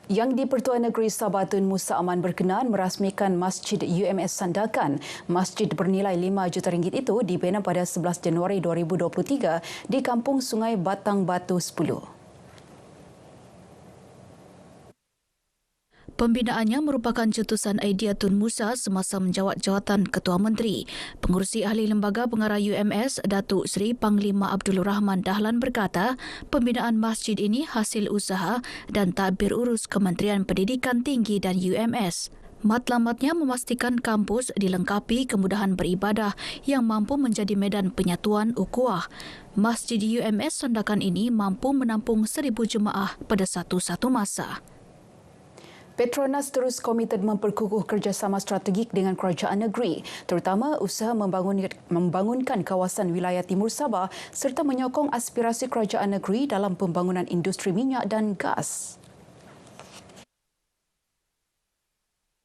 Yang di-Pertuan Negeri Sabah Tun Musa Aman berkenan merasmikan Masjid UMS Sandakan. Masjid bernilai RM5 juta itu dibina pada 11 Januari 2023 di Kampung Sungai Batang Batu 10. Pembinaannya merupakan cetusan idea Tun Musa semasa menjawat jawatan Ketua Menteri. Pengerusi Ahli Lembaga Pengarah UMS, Datuk Seri Panglima Abdul Rahman Dahlan berkata, pembinaan masjid ini hasil usaha dan tadbir urus Kementerian Pendidikan Tinggi dan UMS. Matlamatnya memastikan kampus dilengkapi kemudahan beribadah yang mampu menjadi medan penyatuan ukhuwah. Masjid UMS Sandakan ini mampu menampung 1,000 jemaah pada satu-satu masa. Petronas terus komited memperkukuh kerjasama strategik dengan kerajaan negeri, terutama usaha membangunkan kawasan wilayah Timur Sabah serta menyokong aspirasi kerajaan negeri dalam pembangunan industri minyak dan gas.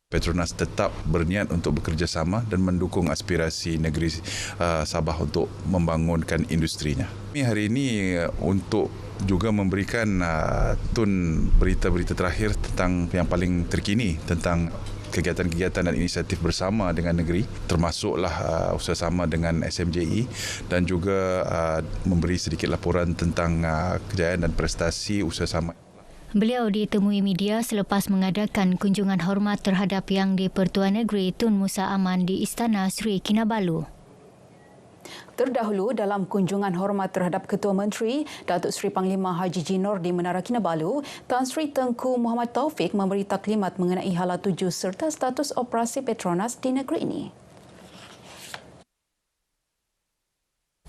Petronas tetap berniat untuk bekerjasama dan mendukung aspirasi negeri Sabah untuk membangunkan industrinya. Hari ini untuk juga memberikan Tun berita-berita terakhir tentang yang paling terkini tentang kegiatan-kegiatan dan inisiatif bersama dengan negeri, termasuklah usaha-sama dengan SMJE dan juga memberi sedikit laporan tentang kejayaan dan prestasi usaha-sama. Beliau ditemui media selepas mengadakan kunjungan hormat terhadap Yang di-Pertuan Negeri Tun Musa Aman di Istana Sri Kinabalu. Terdahulu dalam kunjungan hormat terhadap Ketua Menteri Datuk Seri Panglima Haji Jinor di Menara Kinabalu, Tan Sri Tengku Muhammad Taufik memberi taklimat mengenai hala tuju serta status operasi Petronas di negeri ini.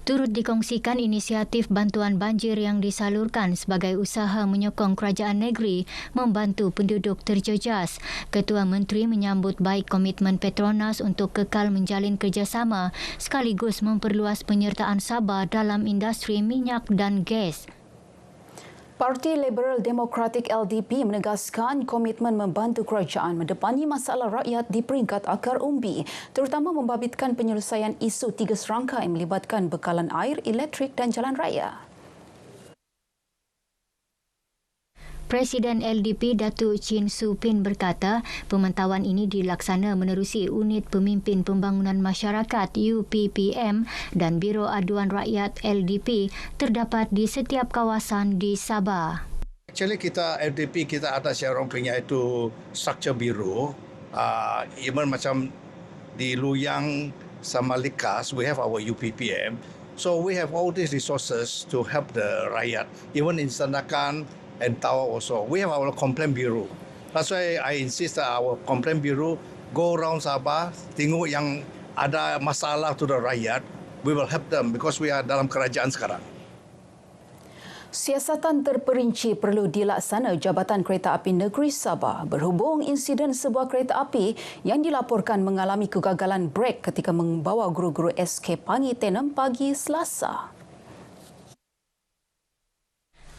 Turut dikongsikan inisiatif bantuan banjir yang disalurkan sebagai usaha menyokong kerajaan negeri membantu penduduk terjejas. Ketua Menteri menyambut baik komitmen Petronas untuk kekal menjalin kerjasama sekaligus memperluas penyertaan Sabah dalam industri minyak dan gas. Parti Liberal Demokratik LDP menegaskan komitmen membantu kerajaan mendepani masalah rakyat di peringkat akar umbi, terutama membabitkan penyelesaian isu 3 serangkai melibatkan bekalan air, elektrik dan jalan raya. Presiden LDP Datuk Chin Soo Pin berkata, pemantauan ini dilaksana menerusi Unit Pemimpin Pembangunan Masyarakat UPPM dan Biro Aduan Rakyat LDP terdapat di setiap kawasan di Sabah. Actually kita LDP kita ada seorang punya itu structure biro, even macam di Luyang sama Likas we have our UPPM, so we have all these resources to help the rakyat, even in Sandakan and Tawau also. We have our complaint bureau. That's why I insist that our complaint bureau go around Sabah, tengok yang ada masalah to the rakyat, we will help them because we are dalam kerajaan sekarang. Siasatan terperinci perlu dilaksana Jabatan Kereta Api Negeri Sabah berhubung insiden sebuah kereta api yang dilaporkan mengalami kegagalan brek ketika membawa guru-guru SK Pangi Tenem pagi Selasa.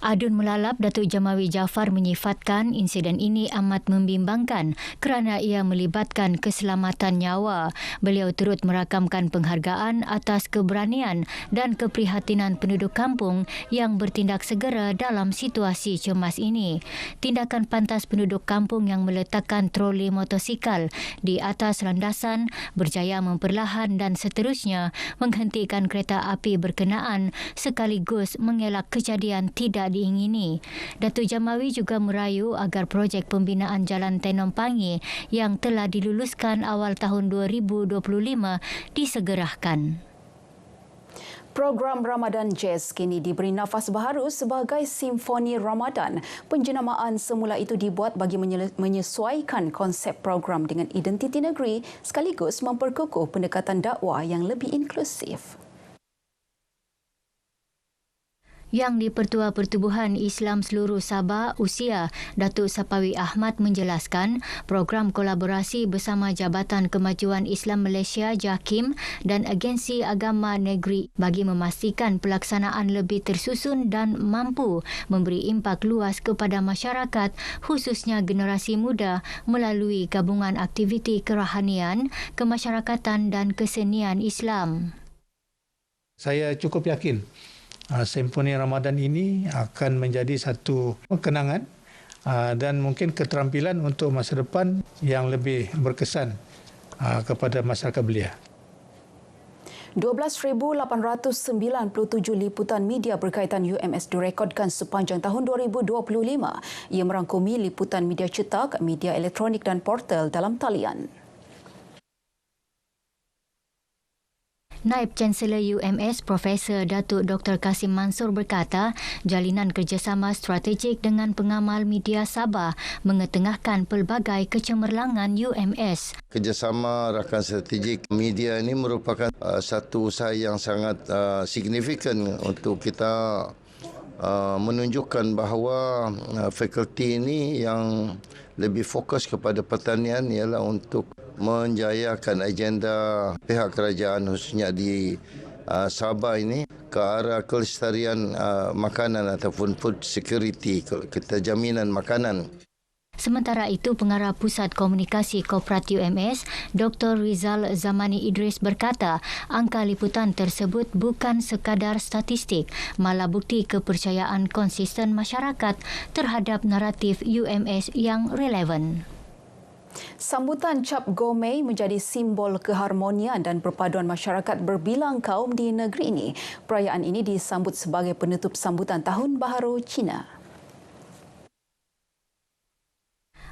Adun Melalap Datuk Jamawi Jaafar menyifatkan insiden ini amat membimbangkan kerana ia melibatkan keselamatan nyawa. Beliau turut merakamkan penghargaan atas keberanian dan keprihatinan penduduk kampung yang bertindak segera dalam situasi cemas ini. Tindakan pantas penduduk kampung yang meletakkan troli motosikal di atas landasan, berjaya memperlahan dan seterusnya menghentikan kereta api berkenaan sekaligus mengelak kejadian tidak diingini. Datuk Jamawi juga merayu agar projek pembinaan Jalan Tenom Pangi yang telah diluluskan awal tahun 2025 disegerakan. Program Ramadan Jazz kini diberi nafas baharu sebagai Simfoni Ramadan. Penjenamaan semula itu dibuat bagi menyesuaikan konsep program dengan identiti negeri sekaligus memperkukuh pendekatan dakwah yang lebih inklusif. Yang di-Pertua Pertubuhan Islam Seluruh Sabah Usia, Datuk Sapawi Ahmad menjelaskan program kolaborasi bersama Jabatan Kemajuan Islam Malaysia JAKIM dan Agensi Agama Negeri bagi memastikan pelaksanaan lebih tersusun dan mampu memberi impak luas kepada masyarakat khususnya generasi muda melalui gabungan aktiviti kerohanian, kemasyarakatan dan kesenian Islam. Saya cukup yakin Simfoni Ramadan ini akan menjadi satu kenangan dan mungkin keterampilan untuk masa depan yang lebih berkesan kepada masyarakat belia. 12,897 liputan media berkaitan UMS direkodkan sepanjang tahun 2025. Ia merangkumi liputan media cetak, media elektronik dan portal dalam talian. Naib Chancellor UMS Profesor Datuk Dr. Kasim Mansur berkata, jalinan kerjasama strategik dengan pengamal media Sabah mengetengahkan pelbagai kecemerlangan UMS. Kerjasama rakan strategik media ini merupakan satu usaha yang sangat signifikan untuk kita menunjukkan bahawa fakulti ini yang lebih fokus kepada pertanian ialah untuk menjayakan agenda pihak kerajaan khususnya di Sabah ini ke arah kelestarian makanan ataupun food security, keterjaminan makanan. Sementara itu, Pengarah Pusat Komunikasi Korporat UMS, Dr. Rizal Zamani Idris berkata, angka liputan tersebut bukan sekadar statistik, malah bukti kepercayaan konsisten masyarakat terhadap naratif UMS yang relevan. Sambutan Cap Gomeh menjadi simbol keharmonian dan perpaduan masyarakat berbilang kaum di negeri ini. Perayaan ini disambut sebagai penutup sambutan Tahun Baharu Cina.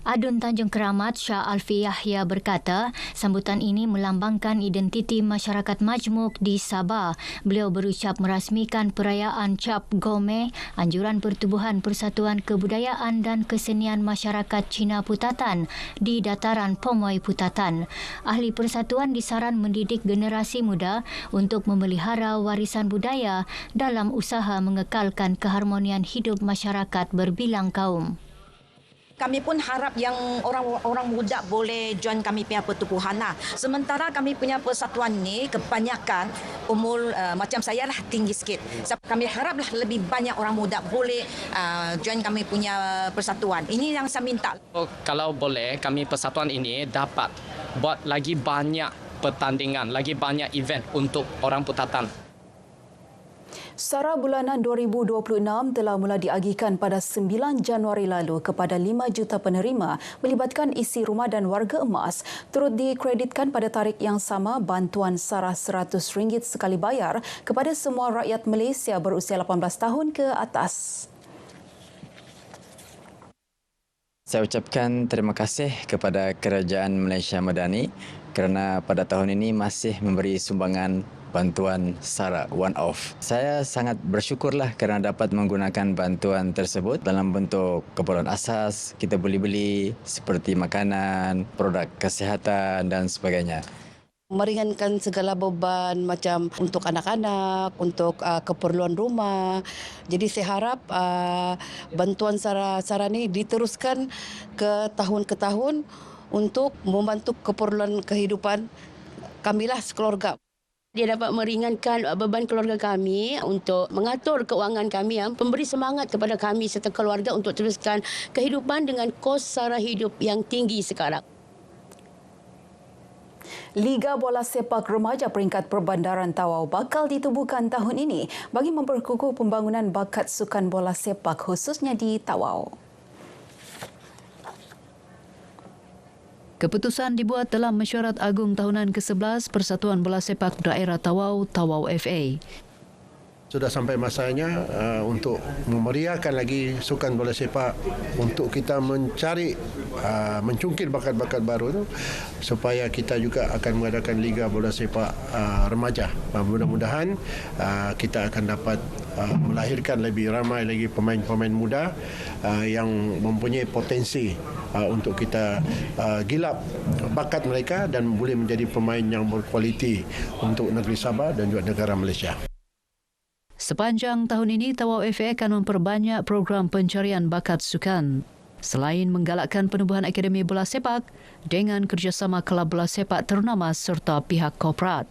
Adun Tanjung Keramat Shah Alfi Yahya berkata, sambutan ini melambangkan identiti masyarakat majmuk di Sabah. Beliau berucap merasmikan perayaan Cap Gomeh, anjuran Pertubuhan Persatuan Kebudayaan dan Kesenian Masyarakat Cina Putatan di dataran Pomoy Putatan. Ahli persatuan disaran mendidik generasi muda untuk memelihara warisan budaya dalam usaha mengekalkan keharmonian hidup masyarakat berbilang kaum. Kami pun harap yang orang muda boleh join kami punya pertubuhan lah. Sementara kami punya persatuan ni kebanyakan umur macam saya lah tinggi sikit. Kami haraplah lebih banyak orang muda boleh join kami punya persatuan. Ini yang saya minta. Kalau boleh kami persatuan ini dapat buat lagi banyak pertandingan, lagi banyak event untuk orang Putatan. Sara bulanan 2026 telah mula diagihkan pada 9 Januari lalu kepada 5 juta penerima melibatkan isi rumah dan warga emas. Turut dikreditkan pada tarikh yang sama bantuan Sara RM100 sekali bayar kepada semua rakyat Malaysia berusia 18 tahun ke atas. Saya ucapkan terima kasih kepada Kerajaan Malaysia Madani kerana pada tahun ini masih memberi sumbangan bantuan Sara one-off. Saya sangat bersyukurlah kerana dapat menggunakan bantuan tersebut dalam bentuk keperluan asas, kita boleh beli seperti makanan, produk kesihatan dan sebagainya. Meringankan segala beban macam untuk anak-anak, untuk keperluan rumah. Jadi saya harap bantuan Sara ni diteruskan ke tahun untuk membantu keperluan kehidupan kamilah sekeluarga. Dia dapat meringankan beban keluarga kami untuk mengatur keuangan kami, yang memberi semangat kepada kami serta keluarga untuk teruskan kehidupan dengan kos sara hidup yang tinggi sekarang. Liga Bola Sepak Remaja peringkat Perbandaran Tawau bakal ditubuhkan tahun ini bagi memperkukuh pembangunan bakat sukan bola sepak khususnya di Tawau. Keputusan dibuat dalam mesyuarat agung tahunan ke-11 Persatuan Bola Sepak Daerah Tawau, Tawau FA. Sudah sampai masanya untuk memeriahkan lagi sukan bola sepak, untuk kita mencari, mencungkil bakat-bakat baru itu, supaya kita juga akan mengadakan Liga Bola Sepak Remaja. Mudah-mudahan kita akan dapat melahirkan lebih ramai lagi pemain-pemain muda yang mempunyai potensi untuk kita gilap bakat mereka dan boleh menjadi pemain yang berkualiti untuk negeri Sabah dan juga negara Malaysia. Sepanjang tahun ini, Tawau FA akan memperbanyak program pencarian bakat sukan. Selain menggalakkan penubuhan Akademi Bola Sepak dengan kerjasama kelab bola sepak ternama serta pihak korporat.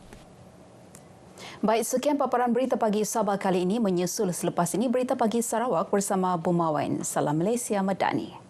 Baik, sekian paparan berita pagi Sabah kali ini. Menyusul selepas ini berita pagi Sarawak bersama Bumawan. Salam Malaysia Madani.